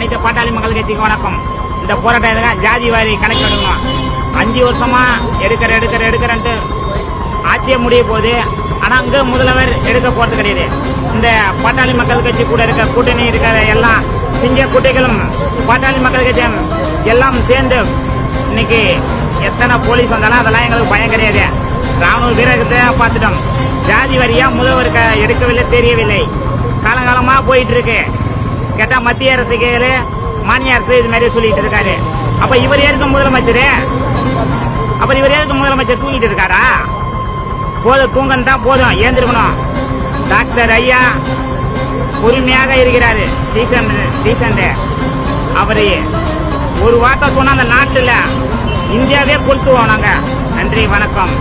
அனைத்து பாட்டாளி மக்கள் கட்சிக்கு வணக்கம். இந்த போராட்டம் ஜாதி வாரி கணக்கு எடுக்கணும். 5 வருஷமா எடுக்கிறன்ட்டு ஆட்சியை முடிய போகுது. ஆனா அங்க முதல்வர் எடுக்க போறது கிடையாது. இந்த பாட்டாளி மக்கள் கட்சி கூட இருக்க கூட்டணி இருக்கிற எல்லாம் சிங்க குட்டைகளும் பாட்டாளி மக்கள் கட்சி எல்லாம் சேர்ந்து இன்னைக்கு எத்தனை போலீஸ் வந்தாலும் அதெல்லாம் எங்களுக்கு பயம் கிடையாது. ராணுவ வீரர்கிட்ட பார்த்துட்டோம். ஜாதி வரியா முதல்வருக்கு எடுக்கவில்லை, தெரியவில்லை. காலங்காலமா போயிட்டு இருக்கு. கேட்டா மத்திய அரசு கேளு, மாநில அரசு இது மாதிரி சொல்லிட்டு இருக்காரு. அப்ப இவர் ஏற்க முதலமைச்சர், அப்புறம் இவர் ஏற்க முதலமைச்சர் தூங்கிட்டு இருக்காரா? போதும், தூங்கன்னு தான் போதும், ஏந்திருக்கணும். டாக்டர் ஐயா பொறுமையாக இருக்கிறாரு. டீசன்ட் அவரு ஒரு வார்த்தை சொன்னா அந்த நாட்டுல இந்தியாவே கொளுத்துவோம் நாங்க. நன்றி, வணக்கம்.